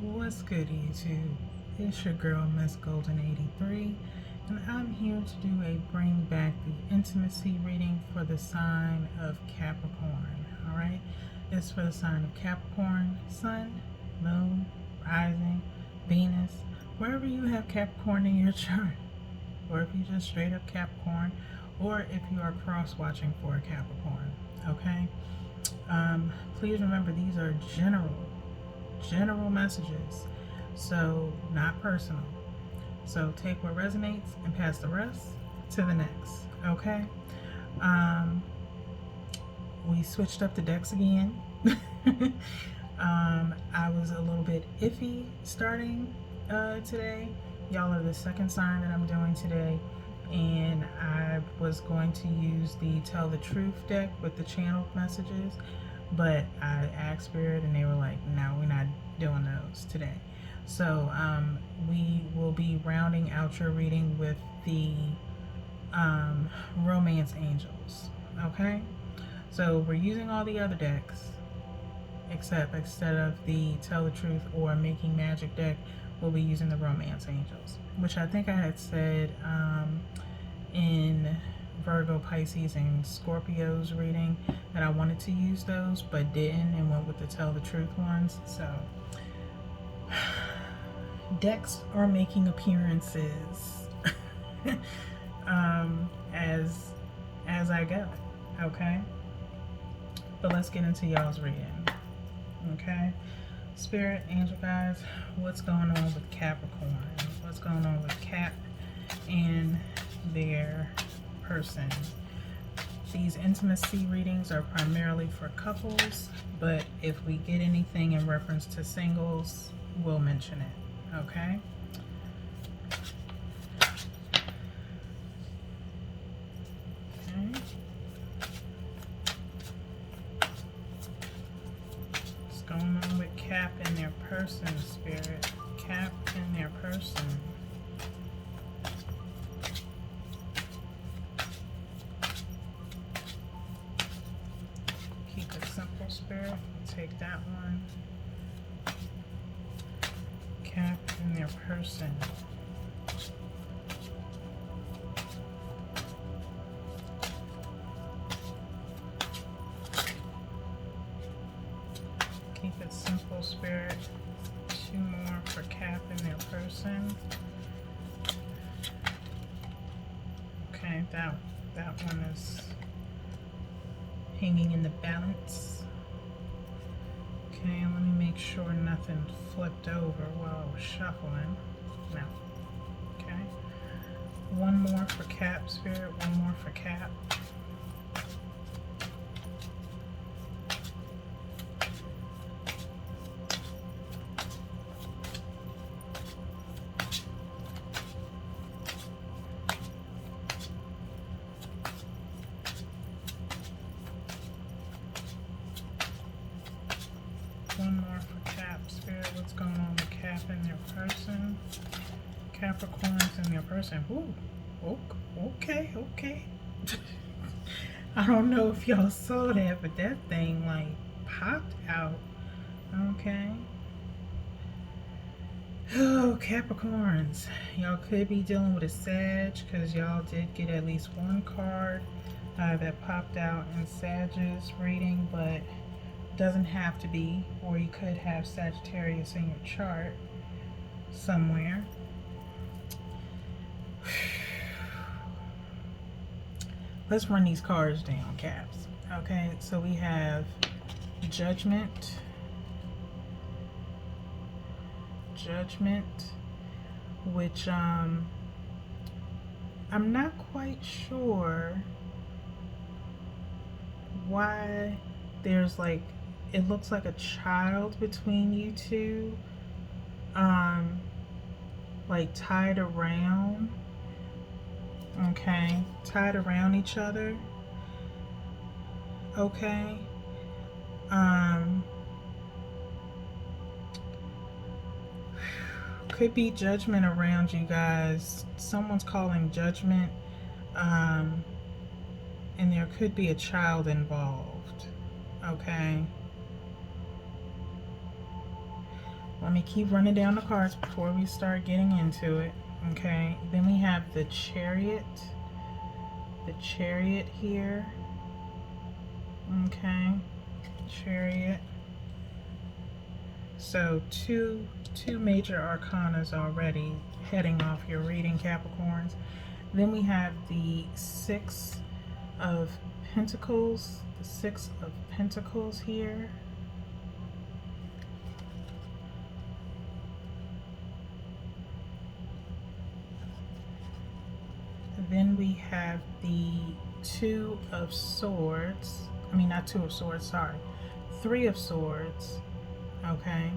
What's good, YouTube? It's your girl, Miss Golden 83, and I'm here to do a bring back the intimacy reading for the sign of Capricorn. Alright, it's for the sign of Capricorn, Sun, Moon, Rising, Venus, wherever you have Capricorn in your chart, or if you just straight up Capricorn, or if you are cross watching for a Capricorn. Okay, please remember these are general messages, so not personal. So take what resonates and pass the rest to the next. Okay. We switched up the decks again. I was a little bit iffy starting today. Y'all are the second sign that I'm doing today, and I was going to use the Tell the Truth deck with the channeled messages, but I asked Spirit and they were like, no, we're not doing those today. So we will be rounding out your reading with the Romance Angels. Okay, so we're using all the other decks, except instead of the Tell the Truth or Making Magic deck, we'll be using the Romance Angels, which I think I had said in Virgo, Pisces, and Scorpio's reading that I wanted to use those but didn't, and went with the Tell the Truth ones. So decks are making appearances as I go. Okay, but let's get into y'all's reading. Okay, Spirit, Angel guys, what's going on with Capricorn? What's going on with Cap and their person? These intimacy readings are primarily for couples, but if we get anything in reference to singles, we'll mention it. Okay? What's going on with Cap and their person, Spirit? Cap and their person. Keep it simple, Spirit. Take that one. Cap and their person. Keep it simple, Spirit. Two more for Cap and their person. Okay, that one is hanging in the balance. Okay, let me make sure nothing flipped over while I was shuffling. No. Okay. One more for Cap, Spirit. One more for Cap. One more for Cap, Spirit. What's going on with Cap and their person? Capricorns and their person. Ooh, okay. I don't know if y'all saw that, but that thing like popped out. Okay. Oh, Capricorns. Y'all could be dealing with a Sag, because y'all did get at least one card that popped out in Sag's reading, but doesn't have to be, or you could have Sagittarius in your chart somewhere. Let's run these cards down, Caps. Okay, so we have Judgment, which I'm not quite sure why there's like, it looks like a child between you two, like tied around. Okay, tied around each other. Okay. Could be judgment around you guys. Someone's calling judgment, and there could be a child involved. Okay. Let me keep running down the cards before we start getting into it. Okay, then we have the Chariot. The Chariot here. Okay, Chariot. So two major arcanas already heading off your reading, Capricorns. Then we have the Six of Pentacles. The Six of Pentacles here. Then we have the Two of Swords. I mean, not Two of Swords, sorry. Three of Swords. Okay.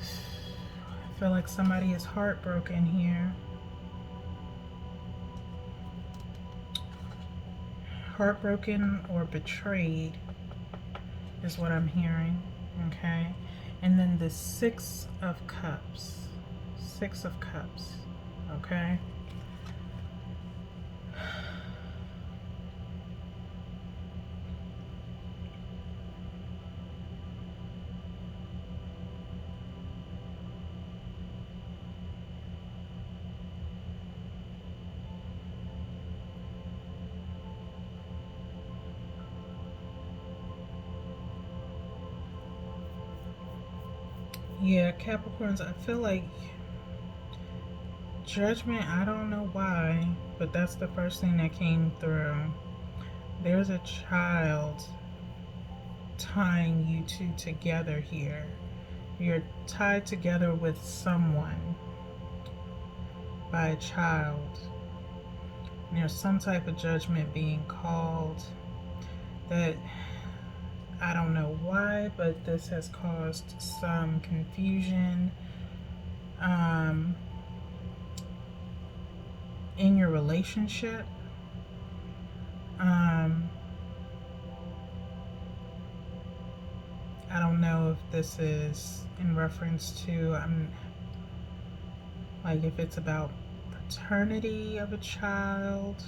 I feel like somebody is heartbroken here. Heartbroken or betrayed is what I'm hearing. Okay. And then the Six of Cups. Six of Cups. Okay. Yeah, Capricorns, I feel like Judgment, I don't know why, but that's the first thing that came through. There's a child tying you two together here. You're tied together with someone by a child. And there's some type of judgment being called that I don't know why, but this has caused some confusion in your relationship. I don't know if this is in reference to, like if it's about paternity of a child,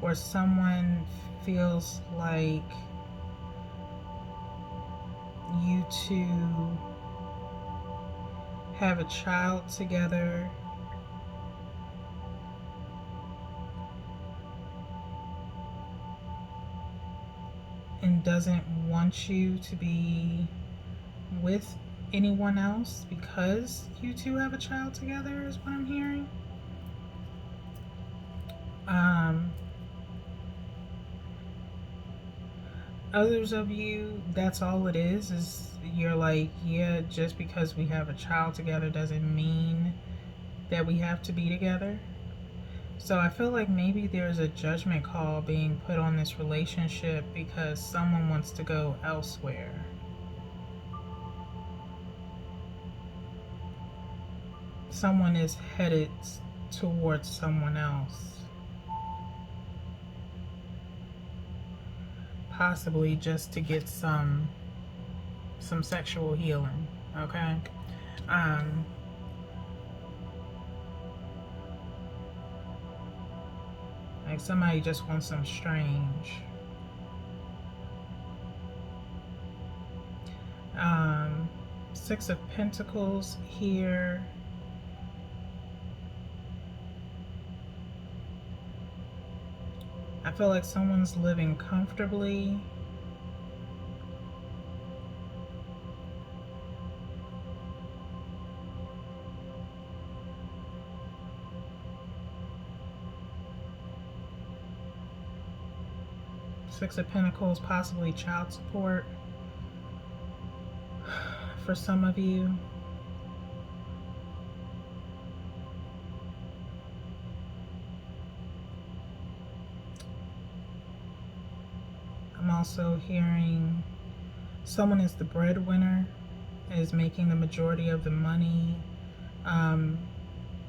or someone feels like you two have a child together and doesn't want you to be with anyone else because you two have a child together is what I'm hearing. Others of you, that's all it is you're like, yeah, just because we have a child together doesn't mean that we have to be together. So I feel like maybe there's a judgment call being put on this relationship because someone wants to go elsewhere. Someone is headed towards someone else. Possibly just to get some sexual healing, okay? Like somebody just wants some strange. Six of Pentacles here. I feel like someone's living comfortably. Six of Pentacles, possibly child support for some of you. I'm also hearing someone is the breadwinner, is making the majority of the money,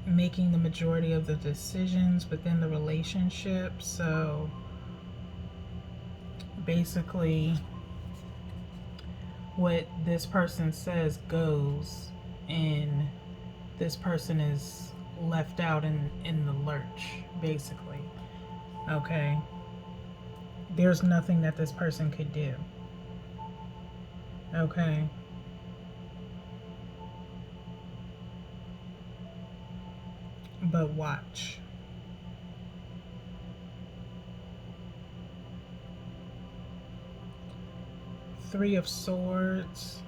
making the majority of the decisions within the relationship. So basically what this person says goes, and this person is left out in the lurch, basically. Okay, there's nothing that this person could do. Okay, but watch. Three of Swords.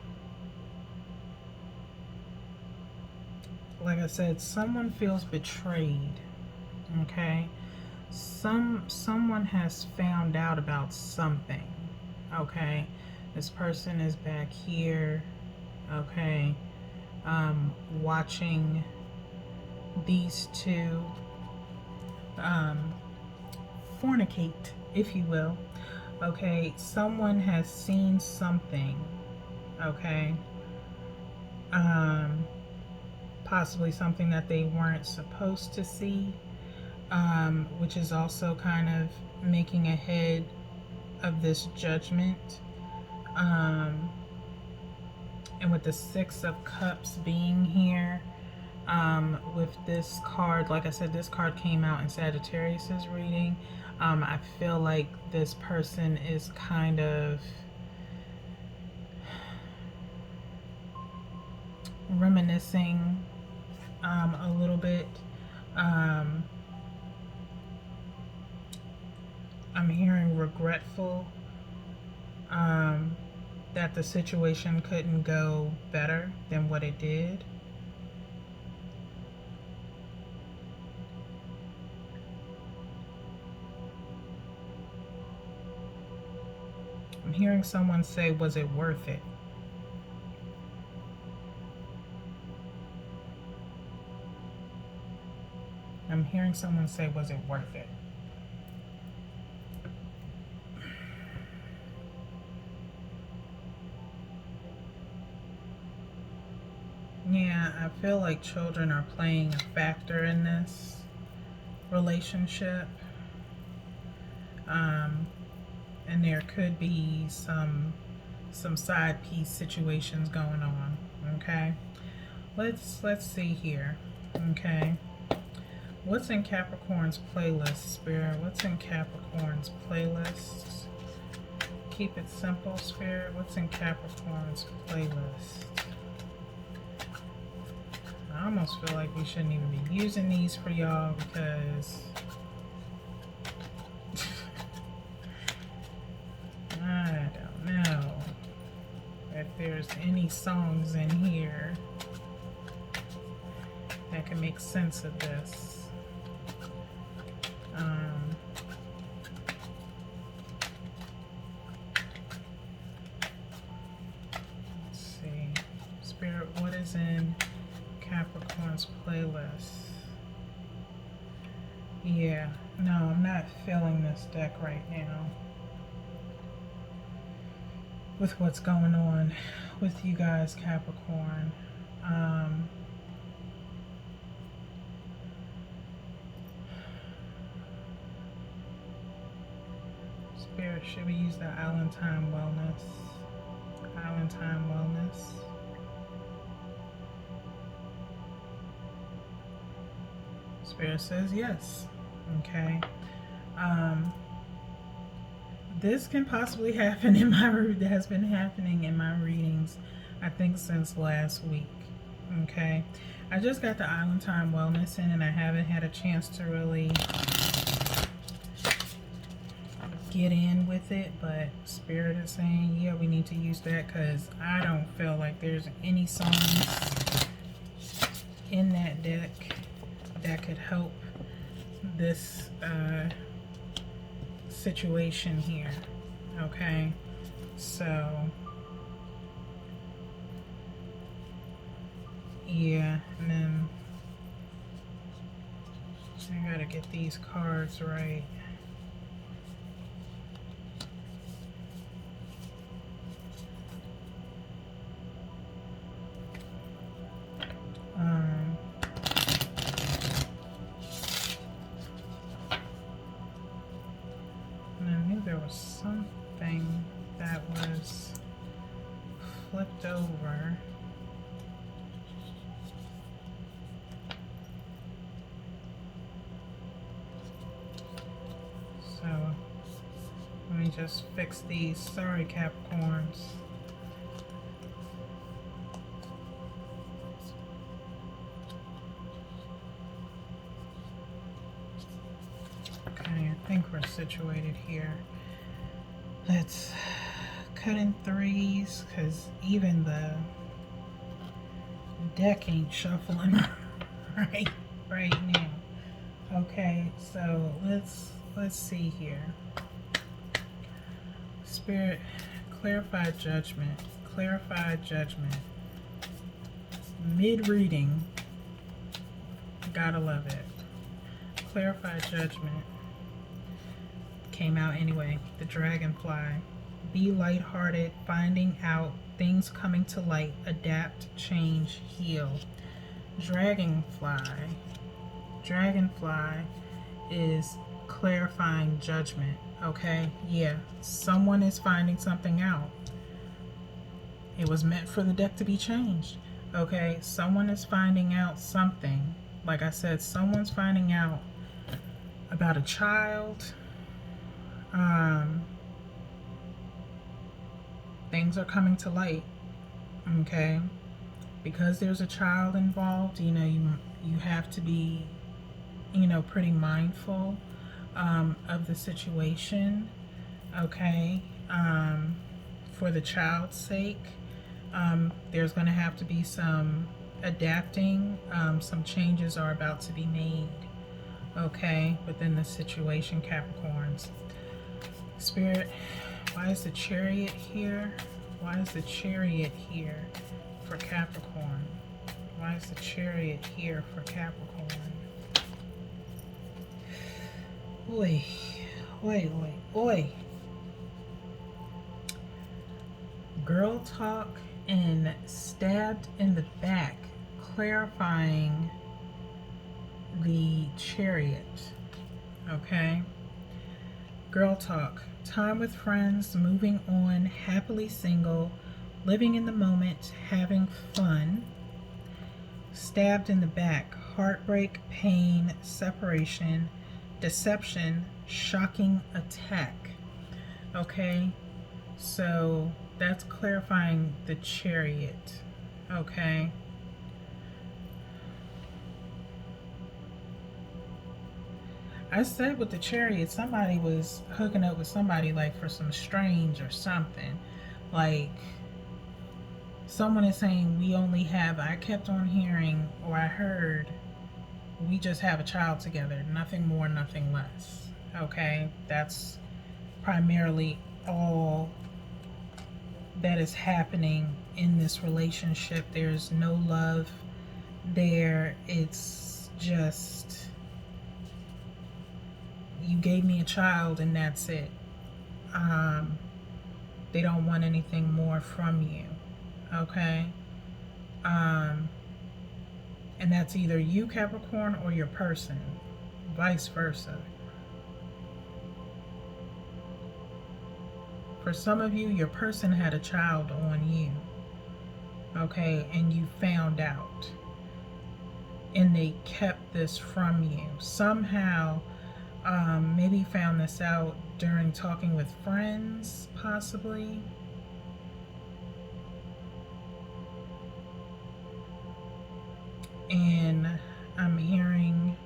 Like I said, someone feels betrayed. Okay? Someone has found out about something. Okay? This person is back here. Okay? Watching these two fornicate, if you will. Okay? Someone has seen something. Okay? Possibly something that they weren't supposed to see, which is also kind of making ahead of this judgment. And with the Six of Cups being here, with this card, like I said, this card came out in Sagittarius's reading. I feel like this person is kind of reminiscing a little bit. I'm hearing regretful that the situation couldn't go better than what it did. I'm hearing someone say, was it worth it? I'm hearing someone say, was it worth it? Yeah, I feel like children are playing a factor in this relationship. And there could be some side piece situations going on. Okay, let's see here. Okay, what's in Capricorn's playlist, Spirit? What's in Capricorn's playlist? Keep it simple, Spirit. What's in Capricorn's playlist? I almost feel like we shouldn't even be using these for y'all because I don't know if there's any songs in here that can make sense of this. Let's see. Spirit, what is in Capricorn's playlist? Yeah, no, I'm not feeling this deck right now with what's going on with you guys, Capricorn. Spirit, should we use the Island Time Wellness? Island Time Wellness. Spirit says yes. Okay. This can possibly happen in my that has been happening in my readings, I think, since last week. Okay. I just got the Island Time Wellness in and I haven't had a chance to really get in with it, but Spirit is saying, yeah, we need to use that because I don't feel like there's any songs in that deck that could help this situation here. Okay, so yeah, and then I gotta get these cards right. There was something that was flipped over. So let me just fix these. Sorry, Capricorns. think we're situated here. Let's cut in threes, because even the deck ain't shuffling right now. Okay, so let's see here. Spirit, clarify judgment. Clarify judgment. Mid-reading. Gotta love it. Clarify judgment. Came out anyway. The dragonfly. Be lighthearted, finding out, things coming to light, adapt, change, heal. Dragonfly. Dragonfly is clarifying judgment. Okay, yeah, someone is finding something out. It was meant for the deck to be changed. Okay, someone is finding out something. Like I said, someone's finding out about a child. Things are coming to light. Okay, because there's a child involved, you know, you have to be, you know, pretty mindful of the situation. Okay, for the child's sake, there's going to have to be some adapting. Some changes are about to be made, okay, within the situation, Capricorns. Spirit, why is the Chariot here? Why is the Chariot here for Capricorn? Why is the Chariot here for Capricorn? Oi, oi, oi, oi. Girl talk and stabbed in the back, clarifying the Chariot. Okay. Girl talk. Time with friends, moving on, happily single, living in the moment, having fun. Stabbed in the back, heartbreak, pain, separation, deception, shocking attack. Okay, so that's clarifying the Chariot. Okay. I said with the Chariot, somebody was hooking up with somebody, like for some strange or something. Like, someone is saying we only have, I kept on hearing, or I heard, we just have a child together. Nothing more, nothing less. Okay? That's primarily all that is happening in this relationship. There's no love there. It's just, you gave me a child and that's it. They don't want anything more from you. Okay? And that's either you, Capricorn, or your person. Vice versa. For some of you, your person had a child on you. Okay? And you found out. And they kept this from you. Somehow, maybe found this out during talking with friends, possibly. And I'm hearing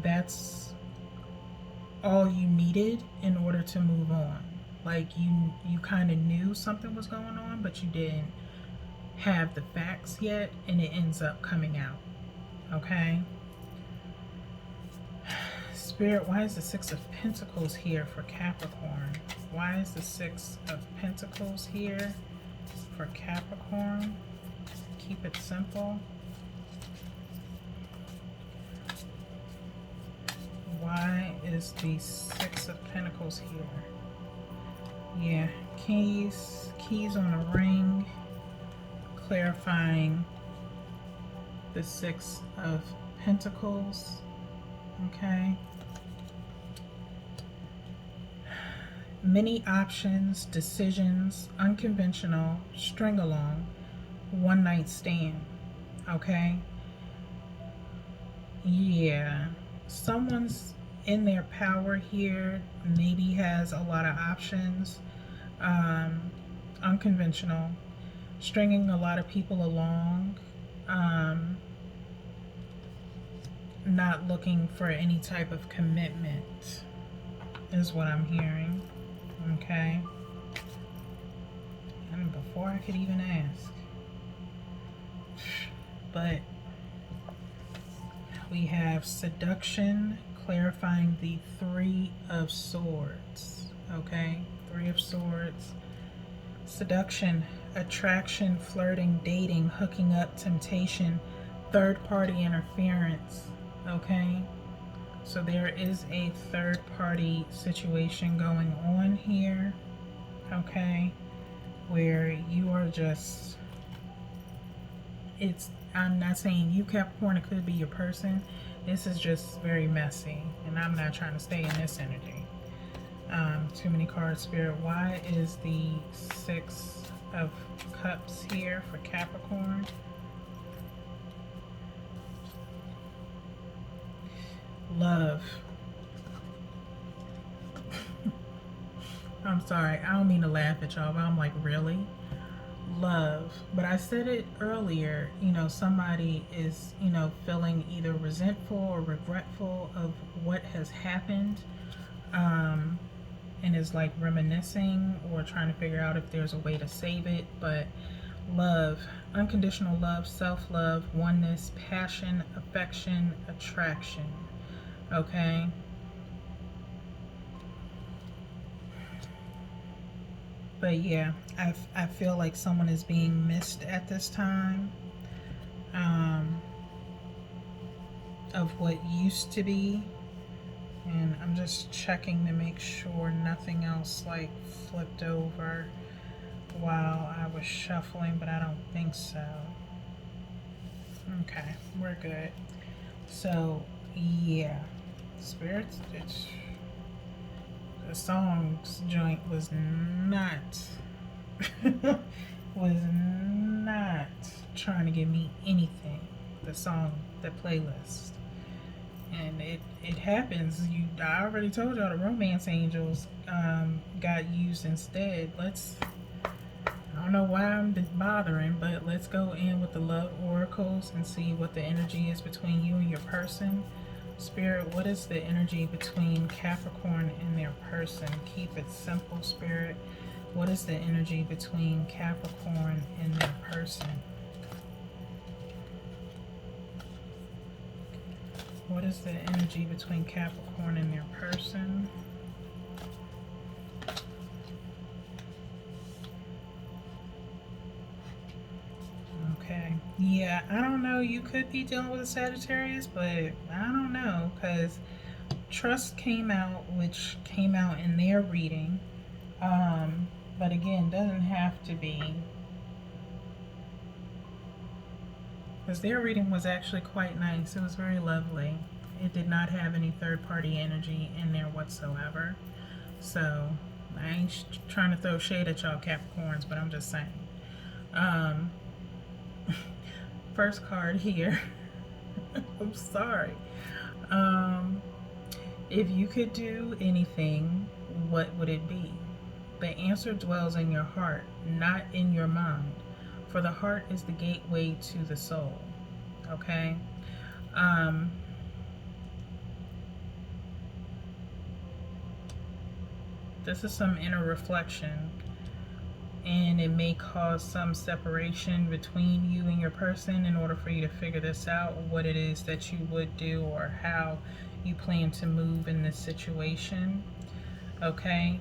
that's all you needed in order to move on. Like you kind of knew something was going on, but you didn't have the facts yet, and it ends up coming out. Okay? Spirit, why is the Six of Pentacles here for Capricorn? Why is the Six of Pentacles here for Capricorn? Keep it simple. Why is the Six of Pentacles here? Yeah, keys on a ring, clarifying the Six of Pentacles. Okay. Many options, decisions, unconventional, string along, one night stand. Okay. Yeah. Someone's in their power here, maybe has a lot of options, unconventional, stringing a lot of people along, not looking for any type of commitment is what I'm hearing. Okay. And before I could even ask. But we have seduction, clarifying the Three of Swords. Okay, Three of Swords. Seduction, attraction, flirting, dating, hooking up, temptation, third party interference. Okay, so there is a third party situation going on here. Okay, where you are just, I'm not saying you, Capricorn, it could be your person. This is just very messy, and I'm not trying to stay in this energy. Too many cards, Spirit. Why is the Six of Cups here for Capricorn? Love. I'm sorry, I don't mean to laugh at y'all, but I'm like, really? Love. But I said it earlier, you know, somebody is, you know, feeling either resentful or regretful of what has happened, and is like reminiscing or trying to figure out if there's a way to save it. But love, unconditional love, self-love, oneness, passion, affection, attraction. Okay. But yeah, I feel like someone is being missed at this time, of what used to be. And I'm just checking to make sure nothing else like flipped over while I was shuffling, but I don't think so. Okay, we're good. So yeah, spirits, the song's joint was not was not trying to give me anything. The song, the playlist. And it happens. I already told y'all the romance angels got used instead. I don't know why I'm bothering, but let's go in with the love oracles and see what the energy is between you and your person. Spirit, what is the energy between Capricorn and their person? Keep it simple, Spirit. What is the energy between Capricorn and their person? What is the energy between Capricorn and their person? Okay. Yeah, I don't know. You could be dealing with a Sagittarius, but I don't know, because Trust came out, which came out in their reading. But again, doesn't have to be, because their reading was actually quite nice. It was very lovely. It did not have any third-party energy in there whatsoever. So I ain't trying to throw shade at y'all Capricorns, but I'm just saying. First card here. I'm sorry. If you could do anything, what would it be? The answer dwells in your heart, not in your mind. For the heart is the gateway to the soul. Okay? This is some inner reflection, and it may cause some separation between you and your person in order for you to figure this out, what it is that you would do or how you plan to move in this situation. Okay?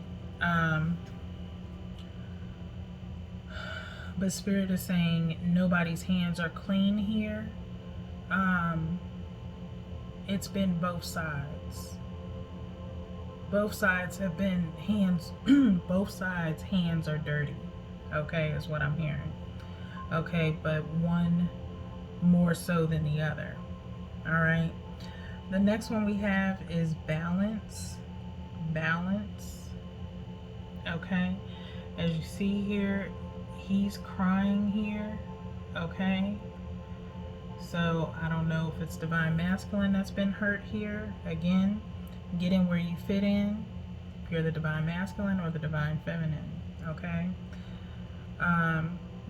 But Spirit is saying nobody's hands are clean here. It's been both sides. Both sides have been hands, both sides' hands are dirty. Okay, is what I'm hearing. Okay, but one more so than the other. All right. The next one we have is balance. Balance. Okay. As you see here, he's crying here. Okay. So I don't know if it's divine masculine that's been hurt here. Again, get in where you fit in. If you're the divine masculine or the divine feminine. Okay.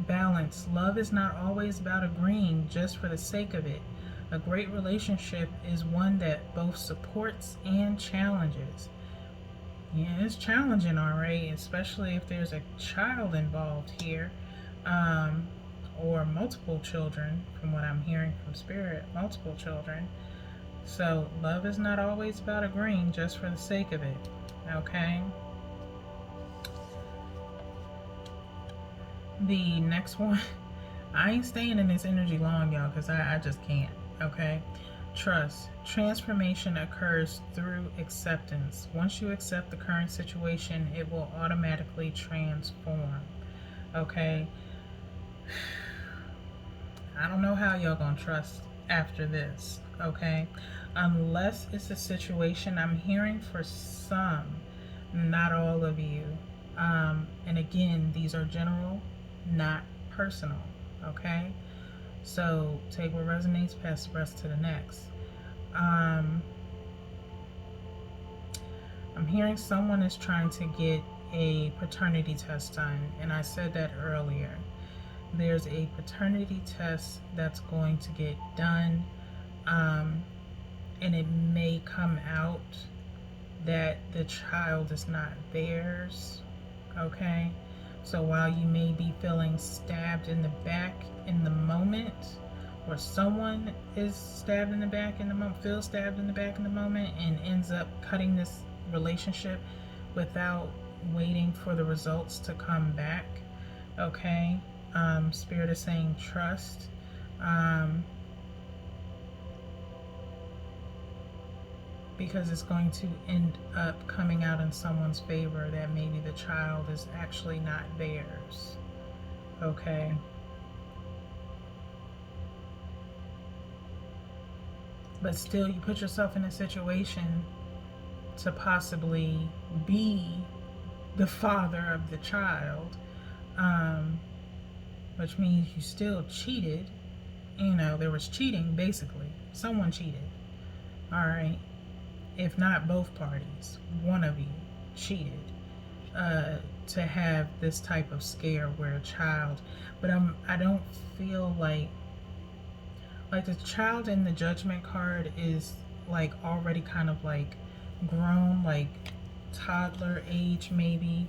Balance. Love is not always about agreeing just for the sake of it. A great relationship is one that both supports and challenges. Yeah, it's challenging, all right, especially if there's a child involved here, um, or multiple children, from what I'm hearing from Spirit, multiple children. So, love is not always about agreeing just for the sake of it, okay? The next one, I ain't staying in this energy long, y'all, because I just can't, okay? Trust. Transformation occurs through acceptance. Once you accept the current situation, it will automatically transform, okay? I don't know how y'all gonna trust after this, okay? Unless it's a situation I'm hearing for some, not all of you. And again, these are general, not personal, okay? So take what resonates, pass the rest to the next. I'm hearing someone is trying to get a paternity test done, and I said that earlier. There's a paternity test that's going to get done, and it may come out that the child is not theirs, okay? So while you may be feeling stabbed in the back in the moment, or someone is stabbed in the back in the moment, feels stabbed in the back in the moment, and ends up cutting this relationship without waiting for the results to come back, okay? Spirit is saying trust. Because it's going to end up coming out in someone's favor that maybe the child is actually not theirs, okay? But still, you put yourself in a situation to possibly be the father of the child, which means you still cheated. You know, there was cheating, basically. Someone cheated, all right? If not both parties, one of you cheated, to have this type of scare where a child, but I don't feel like the child in the judgment card is like already kind of like grown, like toddler age maybe,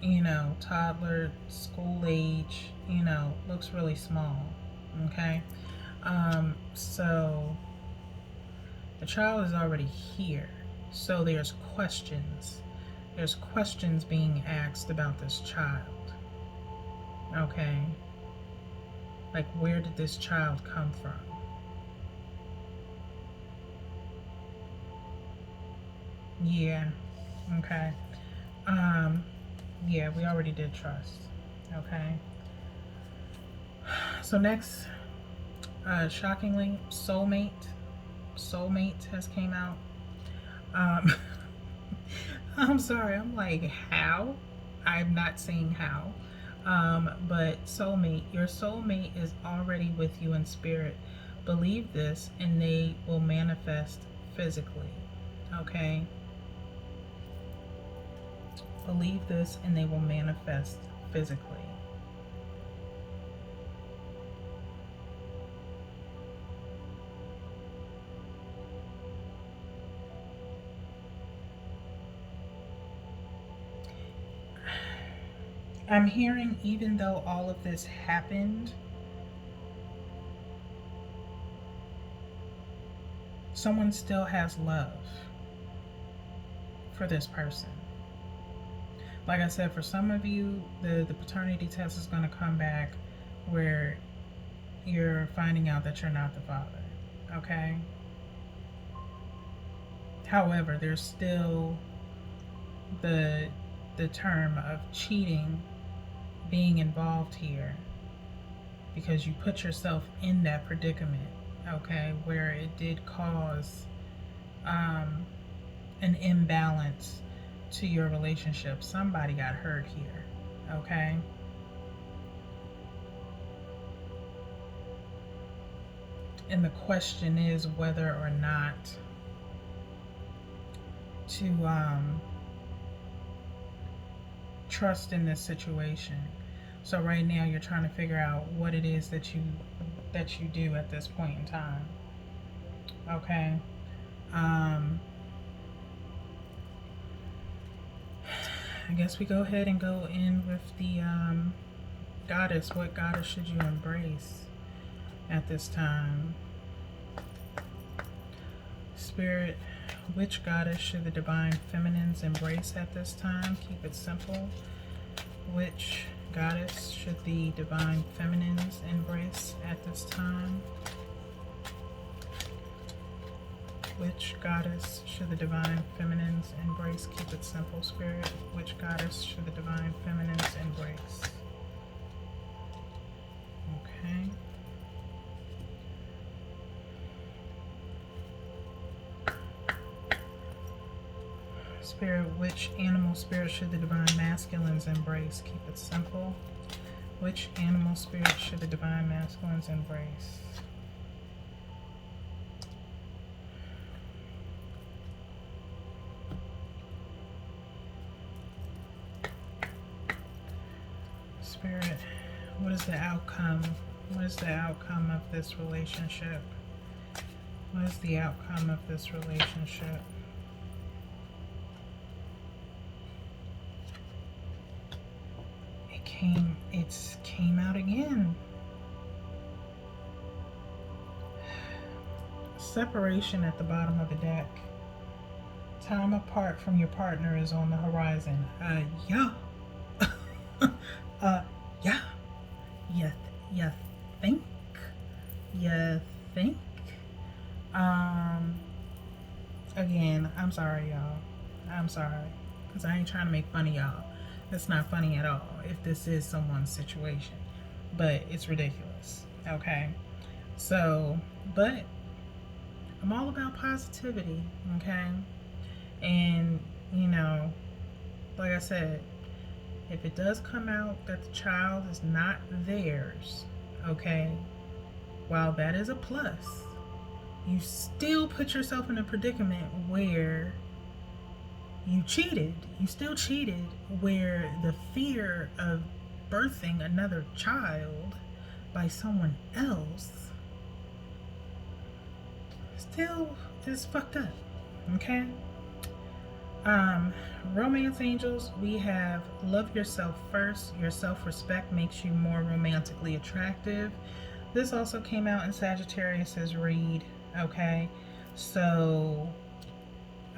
you know, toddler, school age, you know, looks really small, okay? So the child is already here, so there's questions. There's questions being asked about this child, okay? Like, where did this child come from? Yeah, okay. Yeah, we already did trust, okay? So next, shockingly, Soulmates has came out. I'm sorry, I'm like, how? I'm not seeing how. But soulmate, your soulmate is already with you in spirit. Believe this and they will manifest physically, okay? Believe this and they will manifest physically. I'm hearing, even though all of this happened, someone still has love for this person. Like I said, for some of you, the paternity test is going to come back where you're finding out that you're not the father, okay? However, there's still the term of cheating being involved here, because you put yourself in that predicament, okay, where it did cause an imbalance to your relationship. Somebody got hurt here, okay? And the question is whether or not to trust in this situation. So right now you're trying to figure out what it is that you do at this point in time. Okay. Um, I guess we go ahead and go in with the goddess. What goddess should you embrace at this time? Spirit, which goddess should the divine feminines embrace at this time? Keep it simple. Which goddess should the divine feminines embrace at this time? Which goddess should the divine feminines embrace? Keep it simple, Spirit. Which goddess should the divine feminines embrace? Okay. Spirit, which animal spirit should the divine masculines embrace? Keep it simple. Which animal spirit should the divine masculines embrace? Spirit, what is the outcome? What is the outcome of this relationship? What is the outcome of this relationship? It came out again. Separation at the bottom of the deck. Time apart from your partner is on the horizon. Yeah. Yeah. You think? You think? Again, I'm sorry, y'all. I'm sorry. Because I ain't trying to make fun of y'all. It's not funny at all if this is someone's situation. But it's ridiculous. Okay? So, but I'm all about positivity. Okay? And, you know, like I said, if it does come out that the child is not theirs, okay, while that is a plus, you still put yourself in a predicament where you cheated. You still cheated, where the fear of birthing another child by someone else still is fucked up. Okay? Romance angels, we have love yourself first. Your self-respect makes you more romantically attractive. This also came out in Sagittarius's read. Okay? So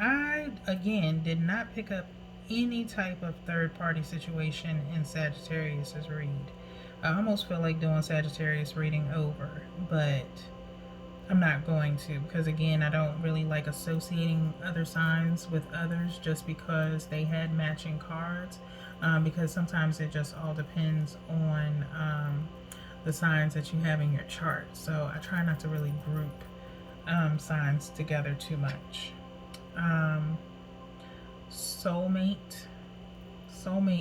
I, again, did not pick up any type of third-party situation in Sagittarius's read. I almost feel like doing Sagittarius reading over, but I'm not going to, because again, I don't really like associating other signs with others just because they had matching cards, because sometimes it just all depends on the signs that you have in your chart. So I try not to really group signs together too much. Soulmate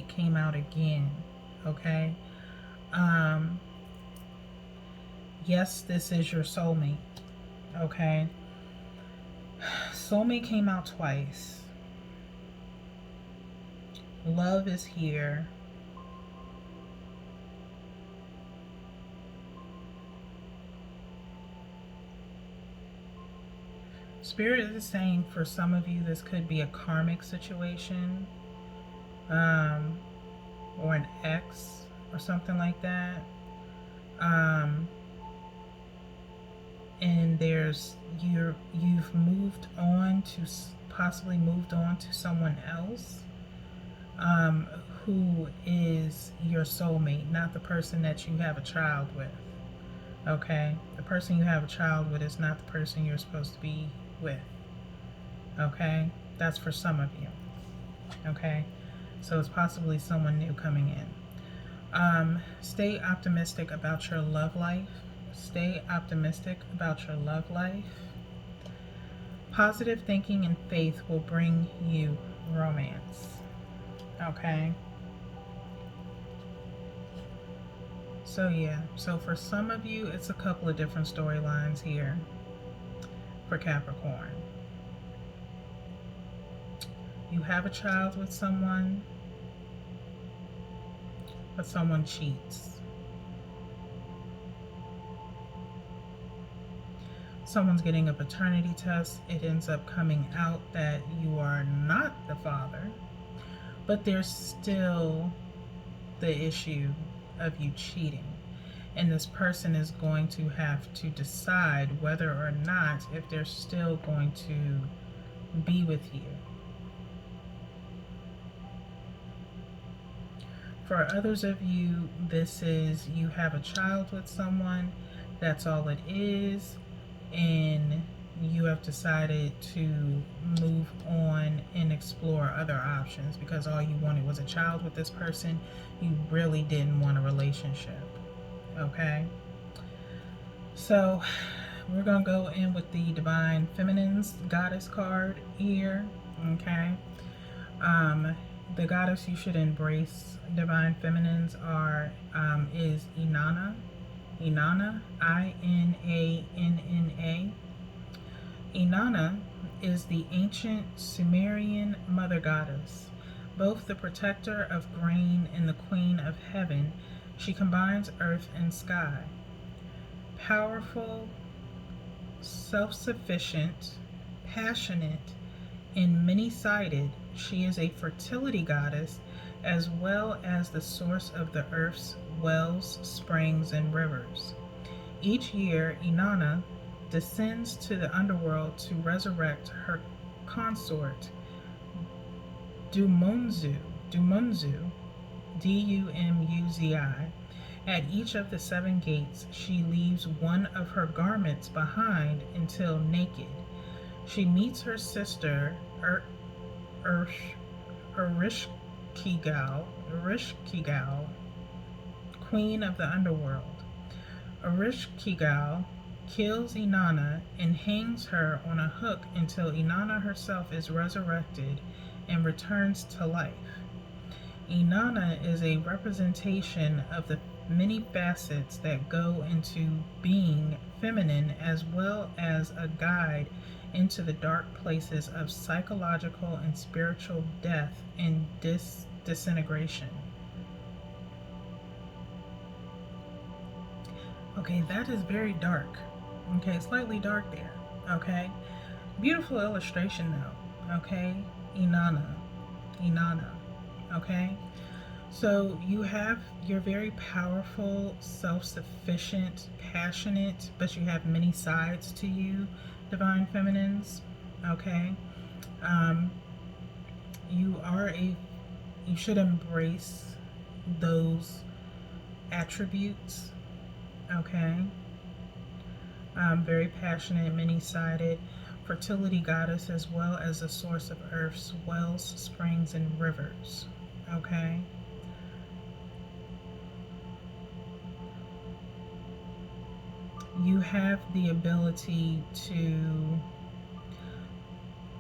came out again. Okay. Yes, this is your soulmate. Okay. Soulmate came out twice. Love is here. Spirit is saying for some of you this could be a karmic situation, or an ex or something like that. And you've moved on to, possibly moved on to someone else, who is your soulmate, not the person that you have a child with. Okay, the person you have a child with is not the person you're supposed to be with. Okay, that's for some of you. Okay, so it's possibly someone new coming in. Stay optimistic about your love life. Stay optimistic about your love life. Positive thinking and faith will bring you romance. Okay. So yeah, so for some of you, it's a couple of different storylines here for Capricorn. You have a child with someone. but someone cheats. Someone's getting a paternity test. It ends up coming out that you are not the father, but there's still the issue of you cheating. And this person is going to have to decide whether or not if they're still going to be with you. For others of you, this is you have a child with someone, that's all it is, and you have decided to move on and explore other options because all you wanted was a child with this person. You really didn't want a relationship. Okay? So we're going to go in with the Divine Feminine's Goddess card here. Okay? The goddess you should embrace, Divine Feminines, is Inanna. Inanna, I-N-A-N-N-A. Inanna is the ancient Sumerian mother goddess. Both the protector of grain and the queen of heaven, she combines earth and sky. Powerful, self-sufficient, passionate, and many-sided, she is a fertility goddess as well as the source of the earth's wells, springs, and rivers. Each year, Inanna descends to the underworld to resurrect her consort, Dumunzi, D-U-M-U-Z-I. At each of the 7 gates, she leaves one of her garments behind until naked. She meets her sister, Erishkigal, queen of the underworld. Erishkigal kills Inanna and hangs her on a hook until Inanna herself is resurrected and returns to life. Inanna is a representation of the many facets that go into being feminine, as well as a guide into the dark places of psychological and spiritual death and disintegration. Okay, that is very dark. Okay, slightly dark there. Okay, beautiful illustration though. Okay, Inanna. Okay, so you're very powerful, self-sufficient, passionate, but you have many sides to you, Divine Feminines. Okay, you should embrace those attributes. Okay, very passionate, many-sided, fertility goddess, as well as a source of earth's wells, springs, and rivers. Okay, you have the ability to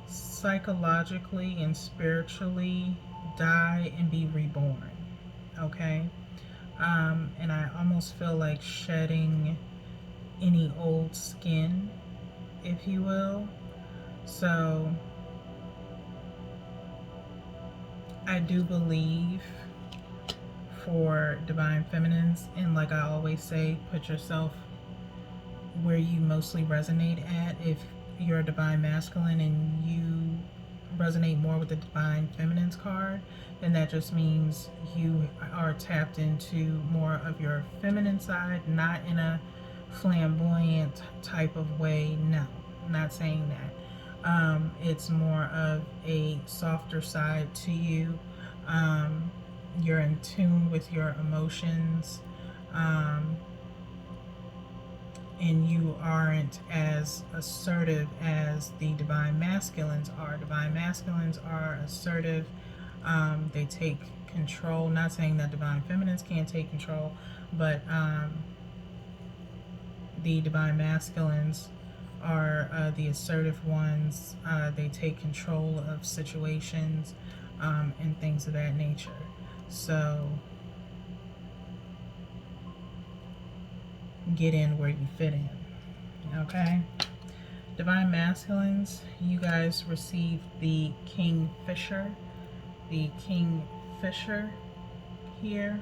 psychologically and spiritually die and be reborn. Okay, and I almost feel like shedding any old skin, if you will. So I do believe for Divine Feminines, and like I always say, put yourself where you mostly resonate at. If you're a Divine Masculine and you resonate more with the Divine Feminines card, then that just means you are tapped into more of your feminine side, not in a flamboyant type of way. No, I'm not saying that. It's more of a softer side to you. You're in tune with your emotions, and you aren't as assertive as the Divine Masculines are. Divine Masculines are assertive. They take control. Not saying that Divine Feminines can't take control, but the Divine Masculines are the assertive ones. They take control of situations and things of that nature. So get in where you fit in. Okay, Divine Masculines, you guys received the Kingfisher here.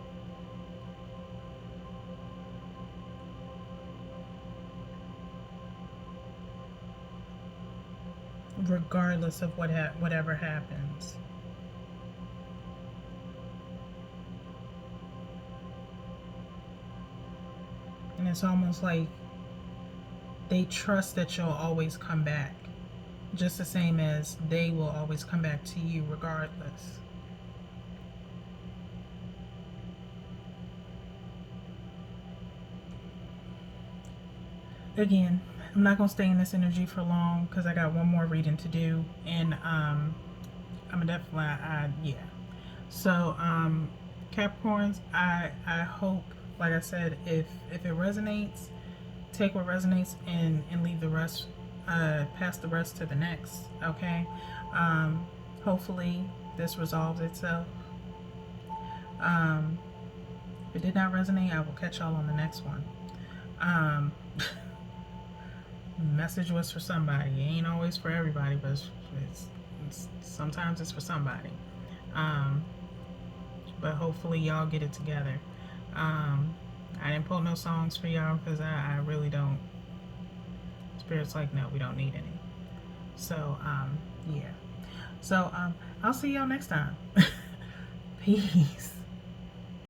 regardless of whatever happens. And it's almost like they trust that you'll always come back, just the same as they will always come back to you regardless. Again, I'm not going to stay in this energy for long because I got one more reading to do, and I'm definitely, yeah. So, Capricorns, I hope, like I said, if it resonates, take what resonates and leave the rest, pass the rest to the next, okay? Hopefully this resolves itself. If it did not resonate, I will catch y'all on the next one. Message was for somebody. It ain't always for everybody, but sometimes it's for somebody. But hopefully y'all get it together. I didn't pull no songs for y'all because I really don't. Spirit's like, no, we don't need any. So, yeah. So, I'll see y'all next time. Peace.